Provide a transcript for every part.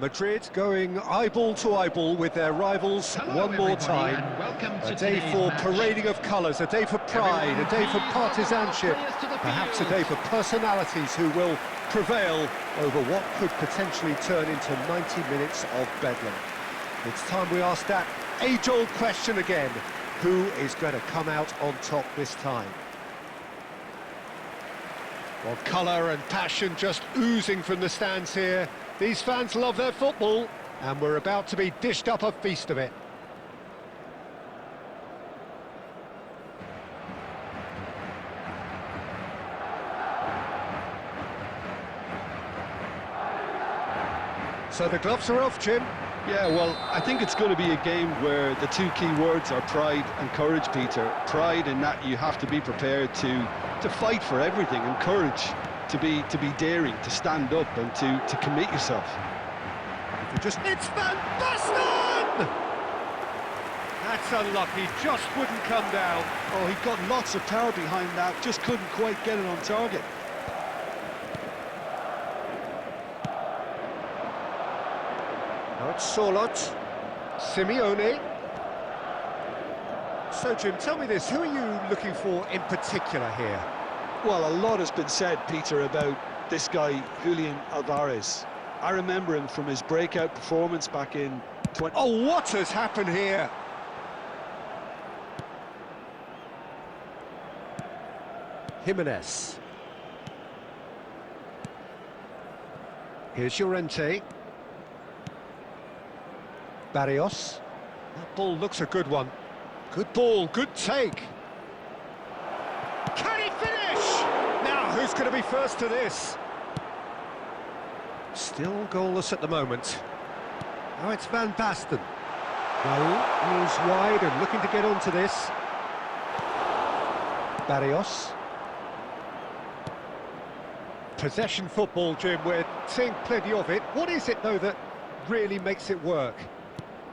Madrid going eyeball to eyeball with their rivals one more time. A day for parading of colours, a day for pride, a day for partisanship, perhaps a day for personalities who will prevail over what could potentially turn into 90 minutes of bedlam. It's time we ask that age-old question again: who is going to come out on top this time? Well, colour and passion just oozing from the stands here. These fans love their football, and we're about to be dished up a feast of it. So the gloves are off, Jim. Yeah, well, I think it's going to be a game where the two key words are pride and courage, Peter. Pride in that you have to be prepared to fight for everything, and courage to be daring, to stand up and to commit yourself. It's Van Basten! That's unlucky, just wouldn't come down. Oh, he got lots of power behind that, just couldn't quite get it on target. Now it's Sorlot, Simeone. So, Jim, tell me this, who are you looking for in particular here? Well, a lot has been said, Peter, about this guy, Julian Alvarez. I remember him from his breakout performance back in 20... Oh, what has happened here? Jimenez. Here's Llorente. Barrios. That ball looks a good one. Good ball, good take. Can he finish? Now, who's going to be first to this? Still goalless at the moment. Now it's Van Basten. Raul moves wide and looking to get onto this. Barrios. Possession football, Jim, we're seeing plenty of it. What is it, though, that really makes it work?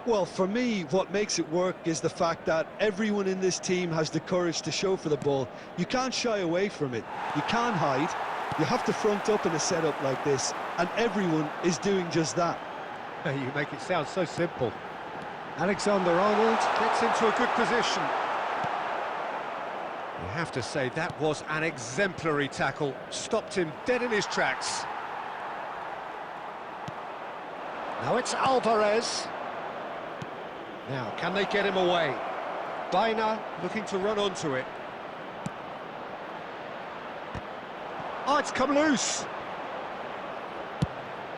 Well, for me, what makes it work is the fact that everyone in this team has the courage to show for the ball. You can't shy away from it. You can't hide. You have to front up in a setup like this, and everyone is doing just that. You make it sound so simple. Alexander-Arnold gets into a good position. You have to say that was an exemplary tackle. Stopped him dead in his tracks. Now it's Alvarez. Now, can they get him away? Baina looking to run onto it. Oh, it's come loose.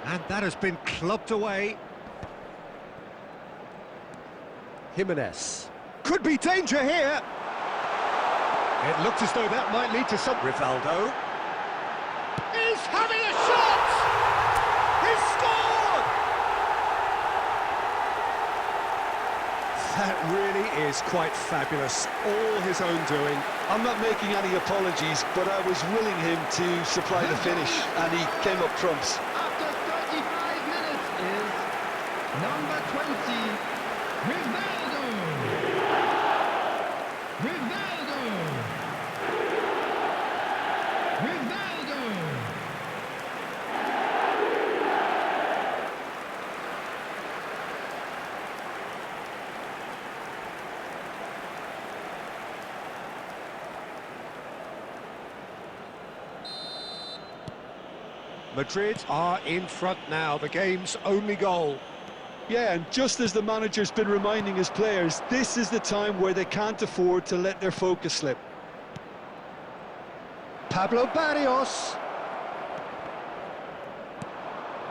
And that has been clubbed away. Jimenez. Could be danger here. It looked as though that might lead to some... Rivaldo. He's having a shot! He's scored! That really is quite fabulous. All his own doing. I'm not making any apologies, but I was willing him to supply the finish, and he came up trumps. After 35 minutes is number 20, Rivaldo. Rivaldo. Rivaldo. Madrid are in front now, the game's only goal. Yeah, and just as the manager's been reminding his players, this is the time where they can't afford to let their focus slip. Pablo Barrios.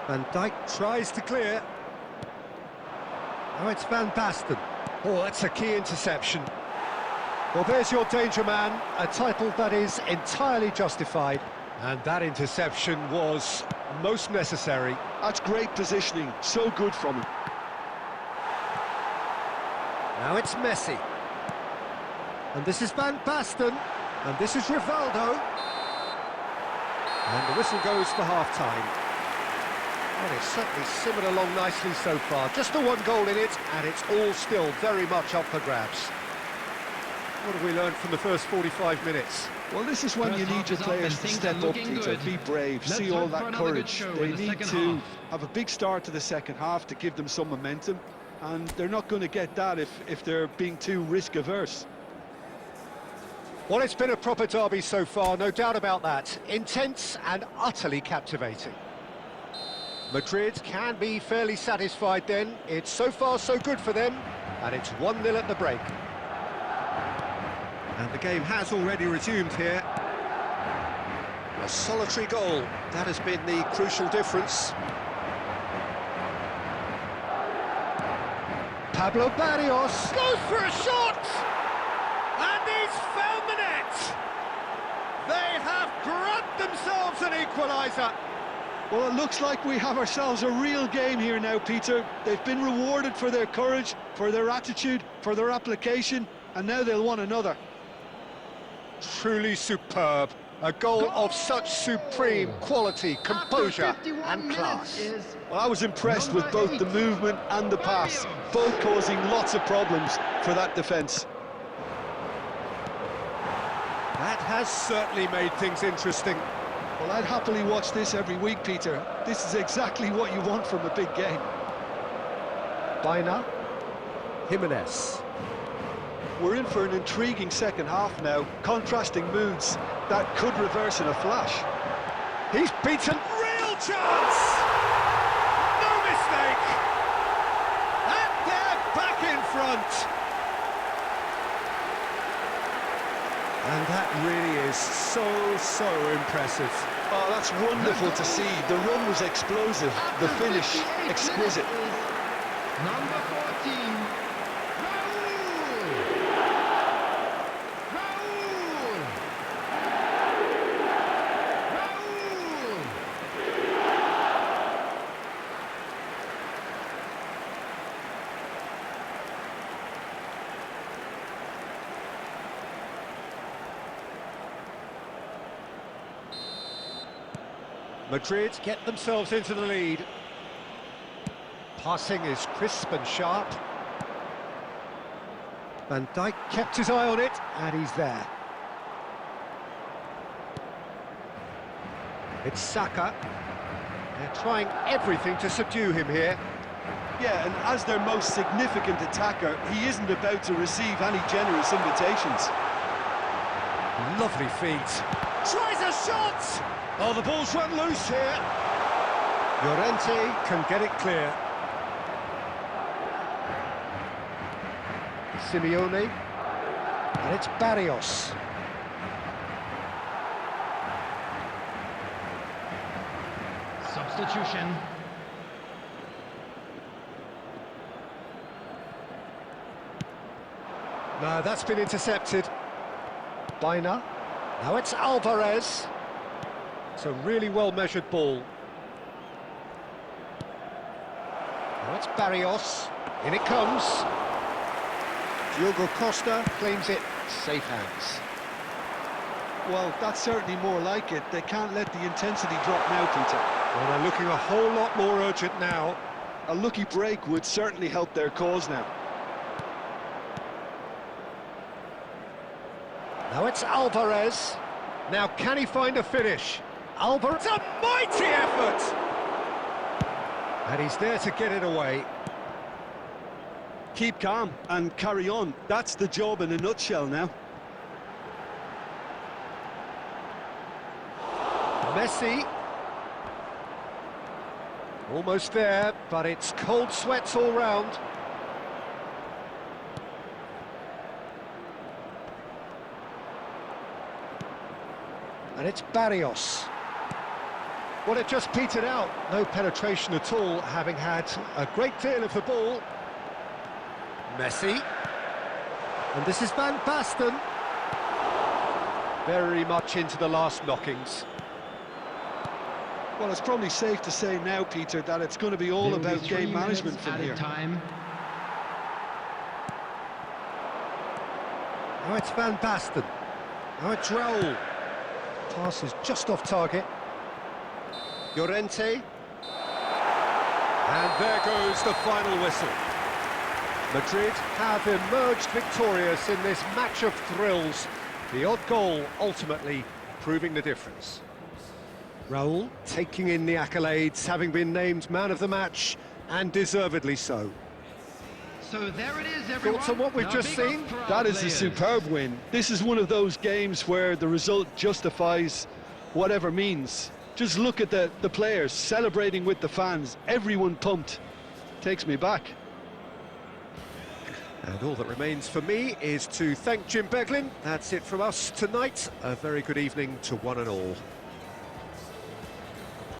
Van Dijk tries to clear. Now it's Van Basten. Oh, that's a key interception. Well, there's your danger man, a title that is entirely justified. And that interception was most necessary. That's great positioning, so good from him. Now it's Messi. And this is Van Basten. And this is Rivaldo. And the whistle goes for half-time. Well, it's certainly simmered along nicely so far. Just the one goal in it, and it's all still very much up for grabs. What have we learned from the first 45 minutes? Well, this is when First you half need your is up players and to things step are up, looking Peter, good. be brave, Let's see all hope for that another good courage. show They in the need second to half. have a big start to the second half to give them some momentum, and they're not going to get that if they're being too risk-averse. Well, it's been a proper derby so far, no doubt about that. Intense and utterly captivating. Madrid can be fairly satisfied then. It's so far so good for them, and it's 1-0 at the break. And the game has already resumed here. A solitary goal, that has been the crucial difference. Pablo Barrios goes for a shot! And he's found the net! They have grabbed themselves an equaliser. Well, it looks like we have ourselves a real game here now, Peter. They've been rewarded for their courage, for their attitude, for their application, and now they'll want another. Truly superb. A goal of such supreme quality, composure and class. Well, I was impressed with both the movement and the pass, both causing lots of problems for that defence. That has certainly made things interesting. Well, I'd happily watch this every week, Peter. This is exactly what you want from a big game. Baina, Jimenez. We're in for an intriguing second half now, contrasting moods that could reverse in a flash. He's beaten. Real chance! No mistake! And they're back in front! And that really is so impressive. Oh, that's wonderful to see. The run was explosive, the finish exquisite. Number 14, Raúl! Raúl! Raúl! Madrid get themselves into the lead. Passing is crisp and sharp. Van Dijk kept his eye on it, and he's there. It's Saka. They're trying everything to subdue him here. Yeah, and as their most significant attacker, he isn't about to receive any generous invitations. Lovely feet. Tries a shot! Oh, the ball's run loose here. Llorente can get it clear. Simeone. And it's Barrios. Substitution. No, that's been intercepted. Baina. Now it's Alvarez. It's a really well-measured ball. Now it's Barrios. In it comes. Diogo Costa claims it. Safe hands. Well, that's certainly more like it. They can't let the intensity drop now, Peter. Well, they're looking a whole lot more urgent now. A lucky break would certainly help their cause now. Now it's Alvarez. Now can he find a finish? Alvarez, a mighty effort! And he's there to get it away. Keep calm and carry on. That's the job in a nutshell now. Messi. Almost there, but it's cold sweats all round. And it's Barrios. Well, it just petered out. No penetration at all, having had a great deal of the ball. Messi. And this is Van Basten. Very much into the last knockings. Well, it's probably safe to say now, Peter, that it's going to be all about game management from here. Time. Now it's Van Basten. Now it's Raúl. Pass is just off target. Llorente. And there goes the final whistle. Madrid have emerged victorious in this match of thrills. The odd goal ultimately proving the difference. Raúl taking in the accolades, having been named man of the match, and deservedly so. So there it is, everyone. Thoughts on what we've Now, just big seen? up for our That is a players. superb win. This is one of those games where the result justifies whatever means. Just look at the players celebrating with the fans. Everyone pumped. Takes me back. And all that remains for me is to thank Jim Beglin. That's it from us tonight. A very good evening to one and all.